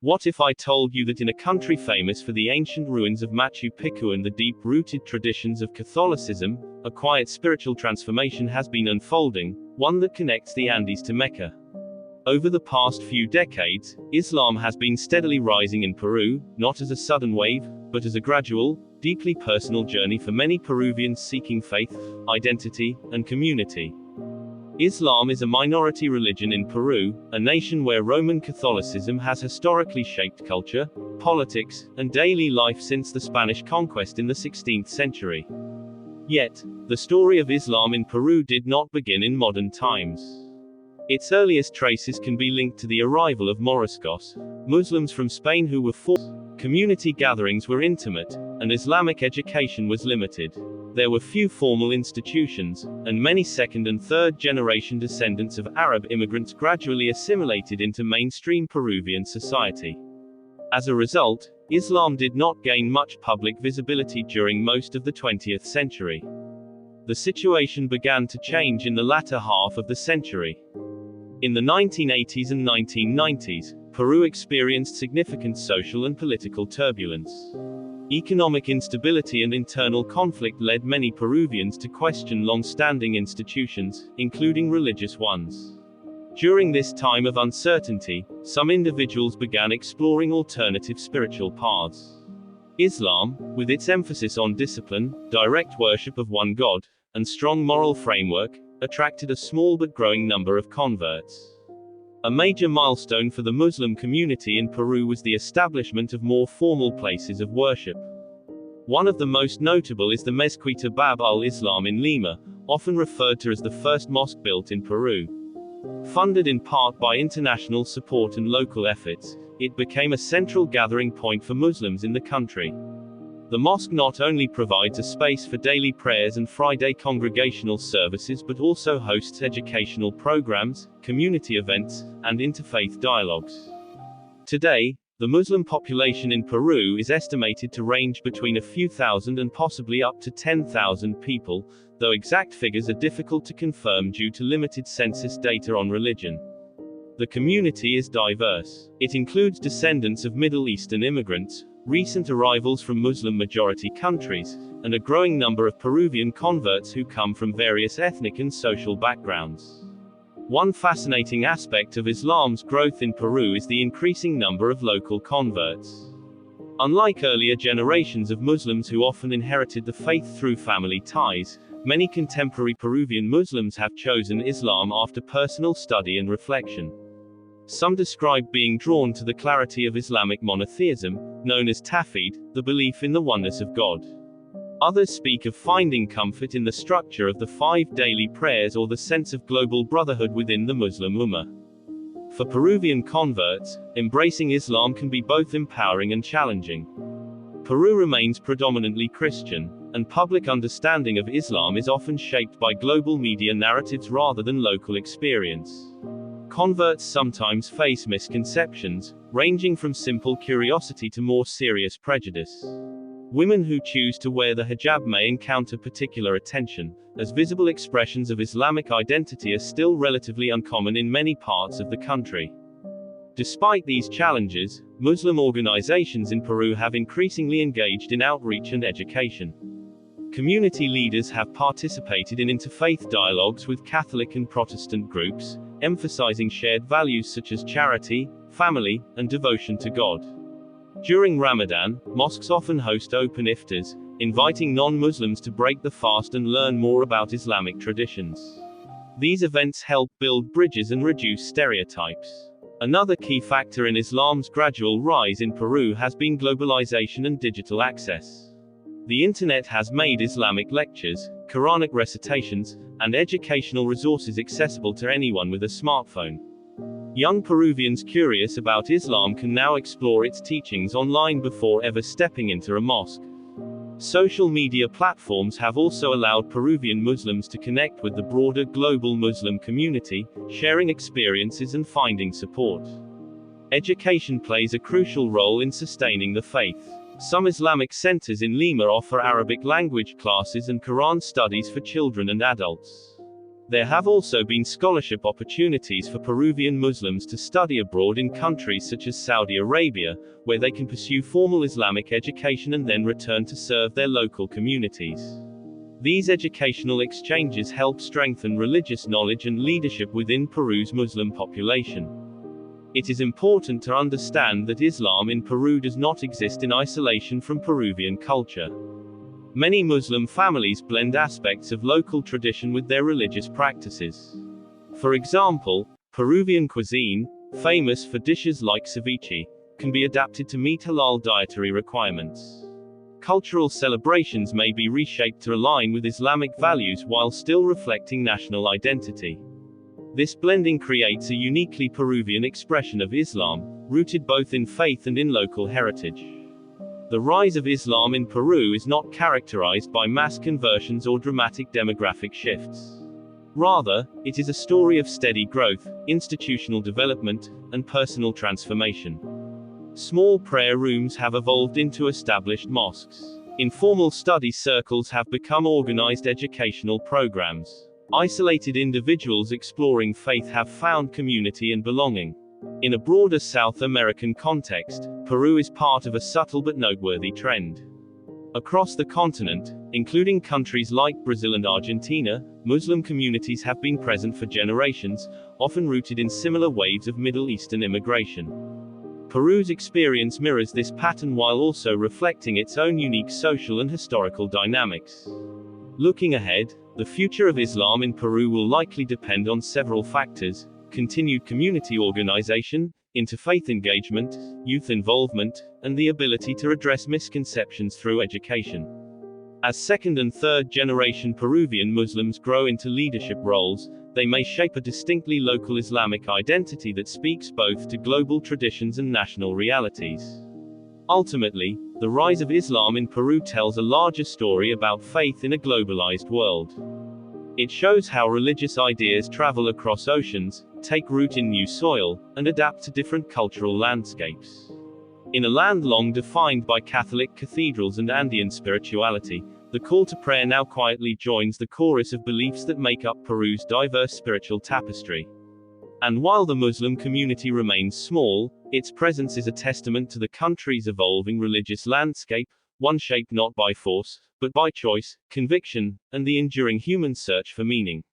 What if I told you that in a country famous for the ancient ruins of Machu Picchu and the deep-rooted traditions of Catholicism, a quiet spiritual transformation has been unfolding, one that connects the Andes to Mecca? Over the past few decades, Islam has been steadily rising in Peru, not as a sudden wave, but as a gradual, deeply personal journey for many Peruvians seeking faith, identity, and community. Islam is a minority religion in Peru, a nation where Roman Catholicism has historically shaped culture, politics, and daily life since the Spanish conquest in the 16th century. Yet, the story of Islam in Peru did not begin in modern times. Its earliest traces can be linked to the arrival of Moriscos, Muslims from Spain who were forced. Community gatherings were intimate, and Islamic education was limited. There were few formal institutions, and many second and third generation descendants of Arab immigrants gradually assimilated into mainstream Peruvian society. As a result, Islam did not gain much public visibility during most of the 20th century. The situation began to change in the latter half of the century. In the 1980s and 1990s, Peru experienced significant social and political turbulence. Economic instability and internal conflict led many Peruvians to question long-standing institutions, including religious ones. During this time of uncertainty, some individuals began exploring alternative spiritual paths. Islam, with its emphasis on discipline, direct worship of one God, and strong moral framework, attracted a small but growing number of converts. A major milestone for the Muslim community in Peru was the establishment of more formal places of worship. One of the most notable is the Mezquita Bab al-Islam in Lima, often referred to as the first mosque built in Peru. Funded in part by international support and local efforts, it became a central gathering point for Muslims in the country. The mosque not only provides a space for daily prayers and Friday congregational services but also hosts educational programs, community events, and interfaith dialogues. Today, the Muslim population in Peru is estimated to range between a few thousand and possibly up to 10,000 people, though exact figures are difficult to confirm due to limited census data on religion. The community is diverse. It includes descendants of Middle Eastern immigrants, recent arrivals from Muslim-majority countries, and a growing number of Peruvian converts who come from various ethnic and social backgrounds. One fascinating aspect of Islam's growth in Peru is the increasing number of local converts. Unlike earlier generations of Muslims who often inherited the faith through family ties, many contemporary Peruvian Muslims have chosen Islam after personal study and reflection. Some describe being drawn to the clarity of Islamic monotheism, known as Tawhid, the belief in the oneness of God. Others speak of finding comfort in the structure of the 5 daily prayers or the sense of global brotherhood within the Muslim Ummah. For Peruvian converts, embracing Islam can be both empowering and challenging. Peru remains predominantly Christian, and public understanding of Islam is often shaped by global media narratives rather than local experience. Converts sometimes face misconceptions, ranging from simple curiosity to more serious prejudice. Women who choose to wear the hijab may encounter particular attention, as visible expressions of Islamic identity are still relatively uncommon in many parts of the country. Despite these challenges, Muslim organizations in Peru have increasingly engaged in outreach and education. Community leaders have participated in interfaith dialogues with Catholic and Protestant groups, emphasizing shared values such as charity, family, and devotion to God. During Ramadan, mosques often host open iftars, inviting non-Muslims to break the fast and learn more about Islamic traditions. These events help build bridges and reduce stereotypes. Another key factor in Islam's gradual rise in Peru has been globalization and digital access. The internet has made Islamic lectures, Quranic recitations, and educational resources accessible to anyone with a smartphone. Young Peruvians curious about Islam can now explore its teachings online before ever stepping into a mosque. Social media platforms have also allowed Peruvian Muslims to connect with the broader global Muslim community, sharing experiences and finding support. Education plays a crucial role in sustaining the faith. Some Islamic centers in Lima offer Arabic language classes and Quran studies for children and adults. There have also been scholarship opportunities for Peruvian Muslims to study abroad in countries such as Saudi Arabia, where they can pursue formal Islamic education and then return to serve their local communities. These educational exchanges help strengthen religious knowledge and leadership within Peru's Muslim population. It is important to understand that Islam in Peru does not exist in isolation from Peruvian culture. Many Muslim families blend aspects of local tradition with their religious practices. For example, Peruvian cuisine, famous for dishes like ceviche, can be adapted to meet halal dietary requirements. Cultural celebrations may be reshaped to align with Islamic values while still reflecting national identity. This blending creates a uniquely Peruvian expression of Islam, rooted both in faith and in local heritage. The rise of Islam in Peru is not characterized by mass conversions or dramatic demographic shifts. Rather, it is a story of steady growth, institutional development, and personal transformation. Small prayer rooms have evolved into established mosques. Informal study circles have become organized educational programs. Isolated individuals exploring faith have found community and belonging. In a broader South American context, Peru is part of a subtle but noteworthy trend. Across the continent, including countries like Brazil and Argentina, Muslim communities have been present for generations, often rooted in similar waves of Middle Eastern immigration. Peru's experience mirrors this pattern while also reflecting its own unique social and historical dynamics. Looking ahead, the future of Islam in Peru will likely depend on several factors: continued community organization, interfaith engagement, youth involvement, and the ability to address misconceptions through education. As second and third generation Peruvian Muslims grow into leadership roles, they may shape a distinctly local Islamic identity that speaks both to global traditions and national realities. Ultimately, the rise of Islam in Peru tells a larger story about faith in a globalized world. It shows how religious ideas travel across oceans, take root in new soil, and adapt to different cultural landscapes. In a land long defined by Catholic cathedrals and Andean spirituality, the call to prayer now quietly joins the chorus of beliefs that make up Peru's diverse spiritual tapestry. And while the Muslim community remains small, its presence is a testament to the country's evolving religious landscape, one shaped not by force, but by choice, conviction, and the enduring human search for meaning.